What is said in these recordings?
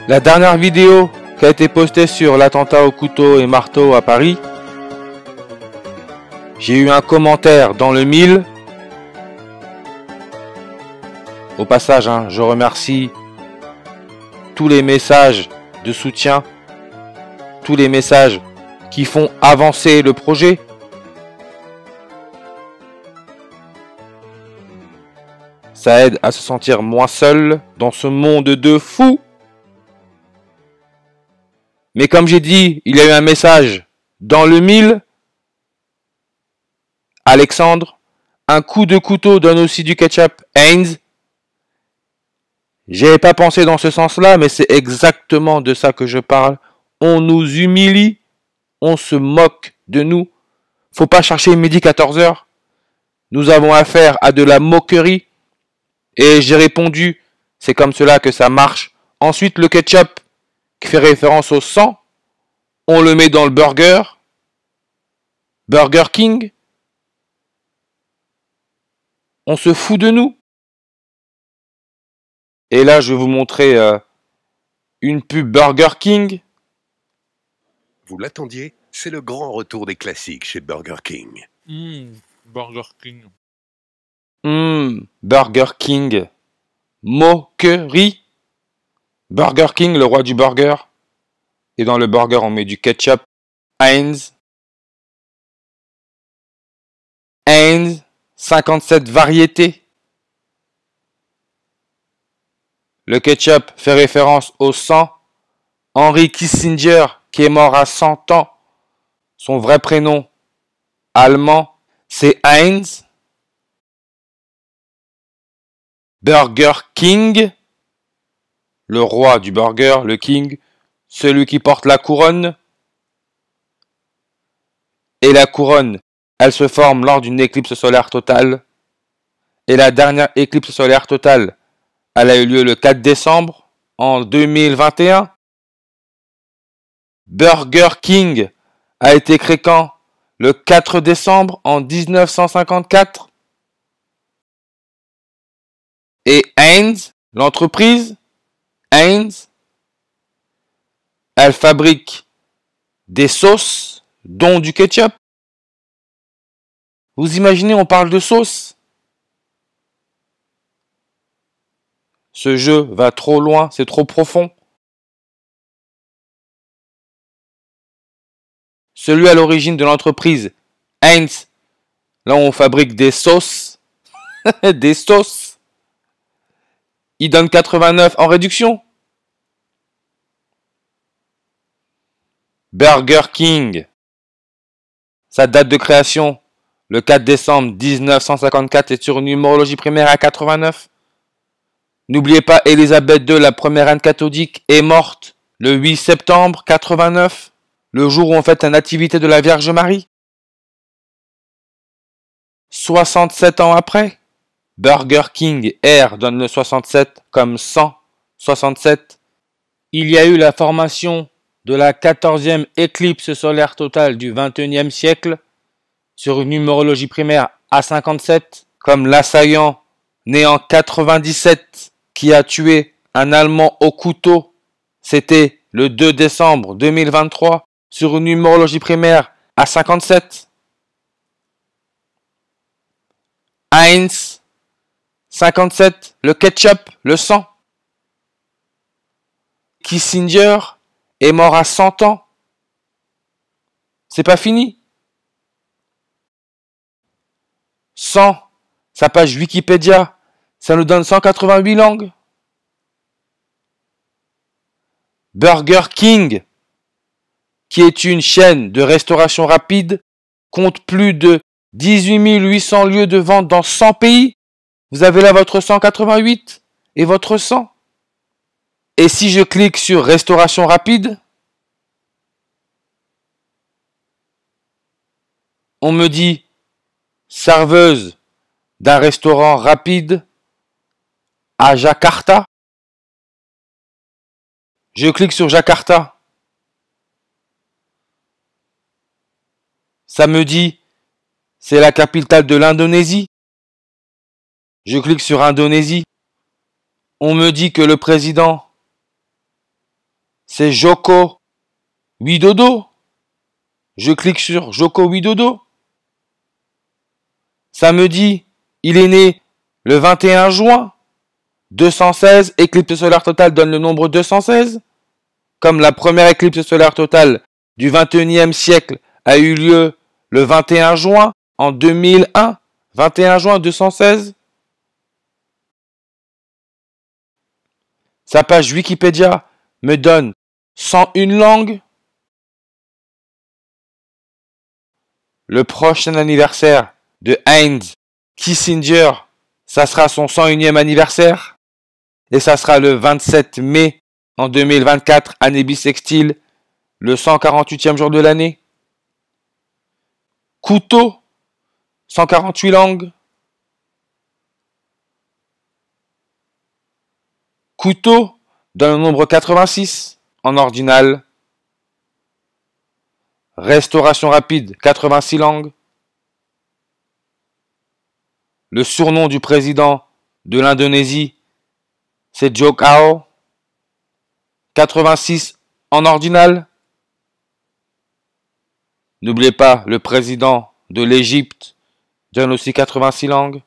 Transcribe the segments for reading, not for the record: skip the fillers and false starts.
La dernière vidéo qui a été postée sur l'attentat au couteau et marteau à Paris, j'ai eu un commentaire dans le 1000. Au passage, je remercie tous les messages de soutien, tous les messages qui font avancer le projet. Ça aide à se sentir moins seul dans ce monde de fous. Mais comme j'ai dit, il y a eu un message dans le 1000. Alexandre, un coup de couteau donne aussi du ketchup Heinz. J'avais pas pensé dans ce sens-là, mais c'est exactement de ça que je parle. On nous humilie, on se moque de nous. Faut pas chercher midi 14h. Nous avons affaire à de la moquerie. Et j'ai répondu, c'est comme cela que ça marche. Ensuite, le ketchup, qui fait référence au sang, on le met dans le burger. Burger King. On se fout de nous. Et là, je vais vous montrer une pub Burger King. Vous l'attendiez, c'est le grand retour des classiques chez Burger King. Burger King. Burger King. Moquerie. Burger King, le roi du burger. Et dans le burger, on met du ketchup Heinz. Heinz, 57 variétés. Le ketchup fait référence au sang. Henry Kissinger, qui est mort à 100 ans. Son vrai prénom, allemand, c'est Heinz. Burger King, le roi du burger, le king, celui qui porte la couronne. Et la couronne, elle se forme lors d'une éclipse solaire totale. Et la dernière éclipse solaire totale, elle a eu lieu le 4 décembre en 2021. Burger King a été créé quand? Le 4 décembre en 1954. Et Heinz, l'entreprise, Heinz, elle fabrique des sauces, dont du ketchup. Vous imaginez, on parle de sauce? Ce jeu va trop loin, c'est trop profond. Celui à l'origine de l'entreprise, Heinz, là où on fabrique des sauces, des sauces, il donne 89 en réduction. Burger King, sa date de création, le 4 décembre 1954, est sur une numérologie primaire à 89. N'oubliez pas, Élisabeth II, la première reine catholique, est morte le 8 septembre 89, le jour où on fête la nativité de la Vierge Marie. 67 ans après, Burger King R donne le 67 comme 167. Il y a eu la formation de la 14e éclipse solaire totale du 21e siècle sur une numérologie primaire à 57, comme l'assaillant né en 97 qui a tué un Allemand au couteau. C'était le 2 décembre 2023 sur une numérologie primaire à 57. Heinz, 57, le ketchup, le sang. Kissinger est mort à 100 ans. C'est pas fini. 100, sa page Wikipédia, ça nous donne 188 langues. Burger King, qui est une chaîne de restauration rapide, compte plus de 18 800 lieux de vente dans 100 pays. Vous avez là votre 188 et votre 100. Et si je clique sur restauration rapide, on me dit serveuse d'un restaurant rapide à Jakarta. Je clique sur Jakarta. Ça me dit c'est la capitale de l'Indonésie. Je clique sur Indonésie. On me dit que le président C'est Joko Widodo. Je clique sur Joko Widodo. Ça me dit, il est né le 21 juin. 216, éclipse solaire totale donne le nombre 216. Comme la première éclipse solaire totale du 21e siècle a eu lieu le 21 juin en 2001. 21 juin 216. Sa page Wikipédia me donne 101 langues. Le prochain anniversaire de Heinz Kissinger, ça sera son 101e anniversaire. Et ça sera le 27 mai en 2024, année bissextile, le 148e jour de l'année. Couteau, 148 langues. Couteau, dans le nombre 86, en ordinal. Restauration rapide, 86 langues. Le surnom du président de l'Indonésie, c'est Jokowi. 86 en ordinal. N'oubliez pas, le président de l'Égypte donne aussi 86 langues.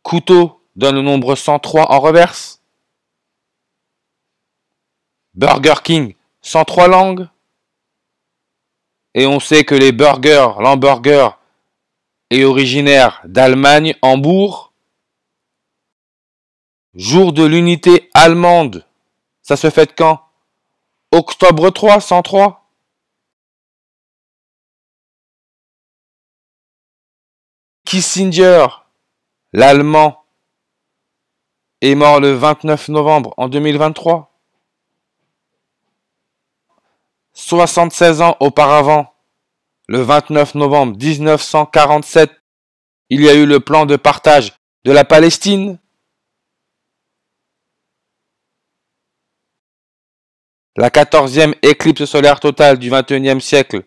Couteau donne le nombre 103 en reverse. Burger King, 103 langues. Et on sait que l'hamburger est originaire d'Allemagne, Hambourg. Jour de l'unité allemande, ça se fête quand? Octobre 3, 103. Kissinger, l'Allemand, est mort le 29 novembre en 2023. 76 ans auparavant, le 29 novembre 1947, il y a eu le plan de partage de la Palestine. La 14e éclipse solaire totale du 21e siècle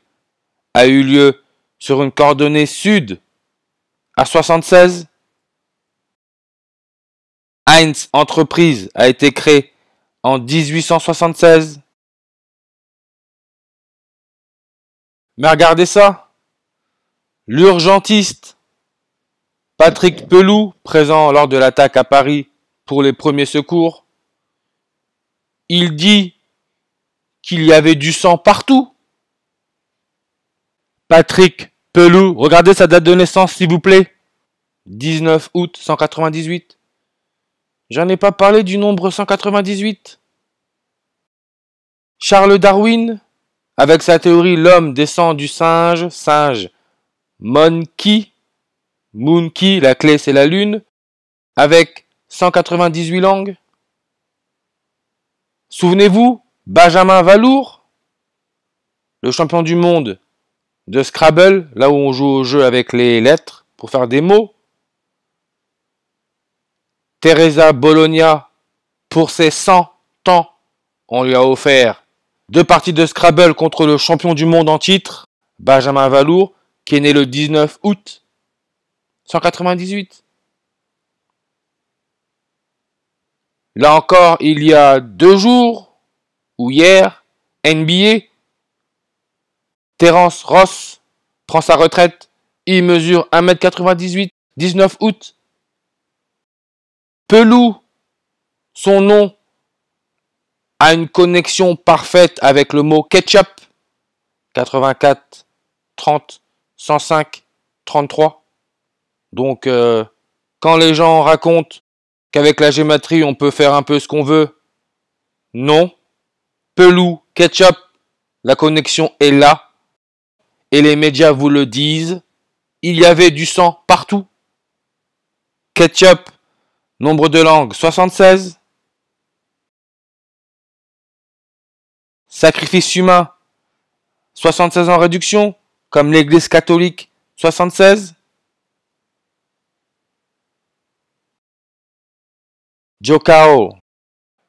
a eu lieu sur une coordonnée sud à 76. Heinz Entreprise a été créée en 1876. Mais regardez ça, l'urgentiste Patrick Pelloux, présent lors de l'attaque à Paris pour les premiers secours, il dit qu'il y avait du sang partout. Patrick Pelloux, regardez sa date de naissance s'il vous plaît. 19 août 198. J'en ai pas parlé du nombre 198. Charles Darwin, avec sa théorie l'homme descend du singe, Monkey, la clé c'est la lune, avec 198 langues. Souvenez-vous, Benjamin Valour, le champion du monde de Scrabble, là où on joue au jeu avec les lettres pour faire des mots. Teresa Bologna, pour ses 100 ans, on lui a offert 2 parties de Scrabble contre le champion du monde en titre, Benjamin Valour, qui est né le 19 août 198. Là encore, il y a 2 jours, ou hier, NBA, Terence Ross prend sa retraite, il mesure 1m98, 19 août. Pelloux, son nom a une connexion parfaite avec le mot ketchup, 84, 30, 105, 33. Donc, quand les gens racontent qu'avec la gématrie, on peut faire un peu ce qu'on veut, non. Pelloux, ketchup, la connexion est là. Et les médias vous le disent, il y avait du sang partout. Ketchup, nombre de langues, 76. Sacrifice humain, 76 en réduction, comme l'église catholique, 76. Jokowi,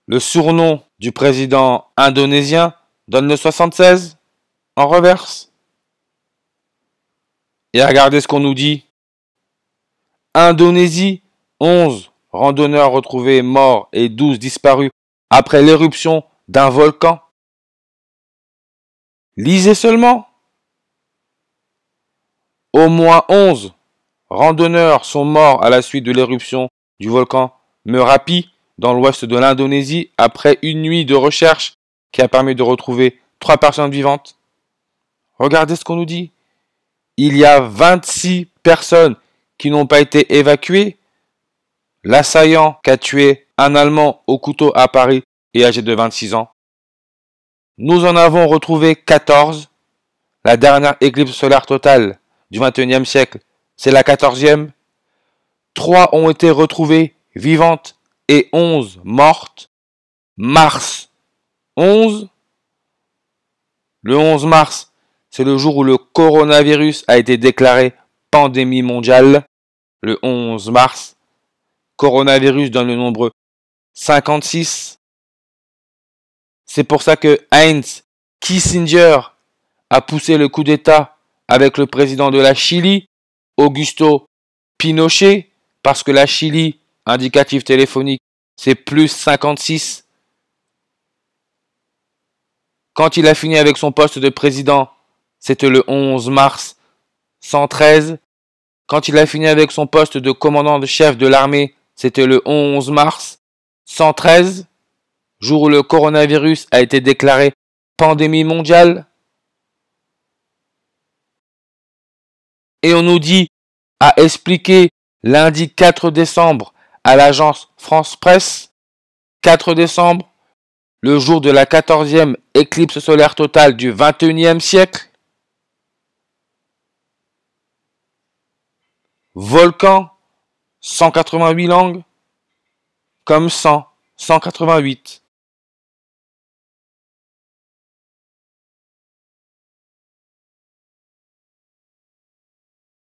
le surnom du président indonésien, donne le 76 en reverse. Et regardez ce qu'on nous dit. Indonésie, 11 randonneurs retrouvés morts et 12 disparus après l'éruption d'un volcan. Lisez seulement. Au moins 11 randonneurs sont morts à la suite de l'éruption du volcan Merapi dans l'ouest de l'Indonésie après une nuit de recherche qui a permis de retrouver 3 personnes vivantes. Regardez ce qu'on nous dit. Il y a 26 personnes qui n'ont pas été évacuées. L'assaillant qui a tué un Allemand au couteau à Paris est âgé de 26 ans. Nous en avons retrouvé 14. La dernière éclipse solaire totale du XXIe siècle, c'est la 14e. 3 ont été retrouvées vivantes et 11 mortes. Mars 11. Le 11 mars, c'est le jour où le coronavirus a été déclaré pandémie mondiale. Le 11 mars, coronavirus donne le nombre 56. C'est pour ça que Heinz Kissinger a poussé le coup d'État avec le président de la Chili, Augusto Pinochet, parce que la Chili, indicatif téléphonique, c'est plus 56. Quand il a fini avec son poste de président, c'était le 11 mars 113. Quand il a fini avec son poste de commandant de chef de l'armée, c'était le 11 mars 113, jour où le coronavirus a été déclaré pandémie mondiale. Et on nous dit, a expliqué lundi 4 décembre à l'agence France Presse, 4 décembre, le jour de la 14e éclipse solaire totale du 21e siècle. Volcan, 188 langues, comme 100, 188.